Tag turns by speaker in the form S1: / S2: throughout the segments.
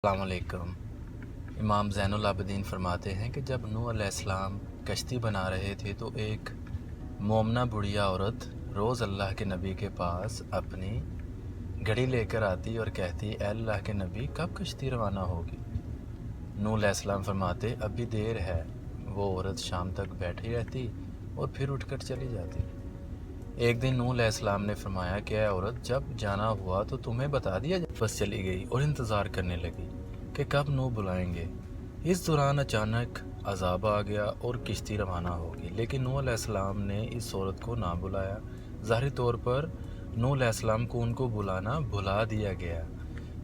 S1: السلام علیکم۔ امام زین العابدین فرماتے ہیں کہ جب نوح علیہ السلام کشتی بنا رہے تھے تو ایک مومنہ بڑھیا عورت روز اللہ کے نبی کے پاس اپنی گھڑی لے کر آتی اور کہتی، اے اللہ کے نبی کب کشتی روانہ ہوگی؟ نوح علیہ السلام فرماتے، ابھی دیر ہے۔ وہ عورت شام تک بیٹھی رہتی اور پھر اٹھ کر چلی جاتی۔ ایک دن نوح علیہ السلام نے فرمایا کہ اے عورت، جب جانا ہوا تو تمہیں بتا دیا جائے۔ بس چلی گئی اور انتظار کرنے لگی کہ کب نوح بلائیں گے۔ اس دوران اچانک عذاب آ گیا اور کشتی روانہ ہوگی، لیکن نوح علیہ السلام نے اس عورت کو نہ بلایا۔ ظاہری طور پر نوح علیہ السلام کو ان کو بلانا بھلا دیا گیا۔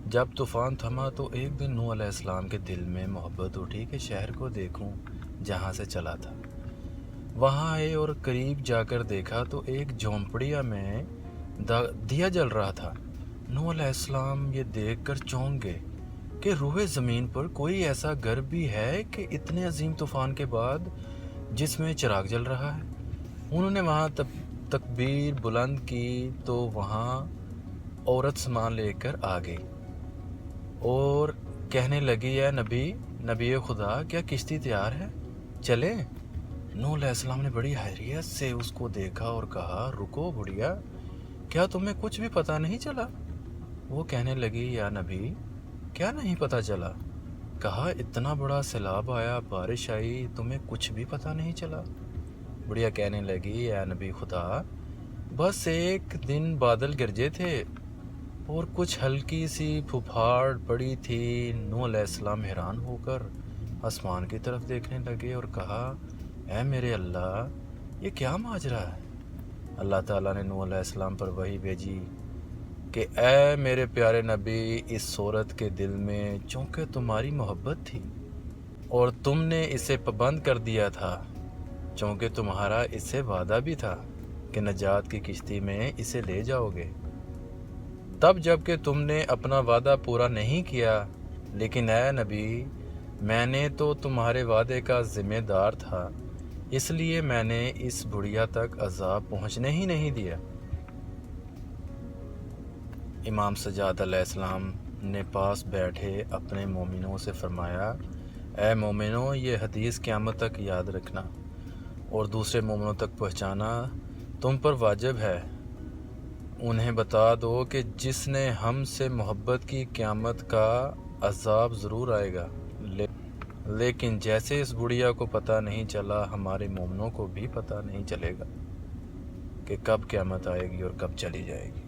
S1: جب طوفان تھما تو ایک دن نوح علیہ السلام کے دل میں محبت اٹھی کہ شہر کو دیکھوں جہاں سے چلا تھا۔ وہاں آئے اور قریب جا کر دیکھا تو ایک جھونپڑیا میں دیا جل رہا تھا۔ نوح علیہ السلام یہ دیکھ کر چونک گئے کہ روئے زمین پر کوئی ایسا گھر بھی ہے کہ اتنے عظیم طوفان کے بعد جس میں چراغ جل رہا ہے۔ انہوں نے وہاں تکبیر بلند کی تو وہاں عورت سامان لے کر آ گئی اور کہنے لگی، اے نبی خدا، کیا کشتی تیار ہے؟ چلے؟ نوح علیہ السلام نے بڑی حیرت سے اس کو دیکھا اور کہا، رکو بڑھیا، کیا تمہیں کچھ بھی پتہ نہیں چلا؟ وہ کہنے لگی، یا نبی کیا نہیں پتہ چلا؟ کہا، اتنا بڑا سیلاب آیا، بارش آئی، تمہیں کچھ بھی پتہ نہیں چلا؟ بڑھیا کہنے لگی، اے نبی خدا، بس ایک دن بادل گرجے تھے اور کچھ ہلکی سی پھوپھاڑ پڑی تھی۔ نوح علیہ السلام حیران ہو کر آسمان کی طرف دیکھنے لگے اور کہا، اے میرے اللہ، یہ کیا ماجرا ہے؟ اللہ تعالیٰ نے نوح علیہ السلام پر وحی بھیجی کہ اے میرے پیارے نبی، اس عورت کے دل میں چونکہ تمہاری محبت تھی اور تم نے اسے پابند کر دیا تھا، چونکہ تمہارا اس سے وعدہ بھی تھا کہ نجات کی کشتی میں اسے لے جاؤ گے، تب جب کہ تم نے اپنا وعدہ پورا نہیں کیا، لیکن اے نبی، میں نے تو تمہارے وعدے کا ذمہ دار تھا، اس لیے میں نے اس بڑھیا تک عذاب پہنچنے ہی نہیں دیا۔ امام سجاد علیہ السلام نے پاس بیٹھے اپنے مومنوں سے فرمایا، اے مومنوں، یہ حدیث قیامت تک یاد رکھنا اور دوسرے مومنوں تک پہنچانا تم پر واجب ہے۔ انہیں بتا دو کہ جس نے ہم سے محبت کی، قیامت کا عذاب ضرور آئے گا، لیکن جیسے اس بڑھیا کو پتہ نہیں چلا، ہمارے مومنوں کو بھی پتہ نہیں چلے گا کہ کب قیامت آئے گی اور کب چلی جائے گی۔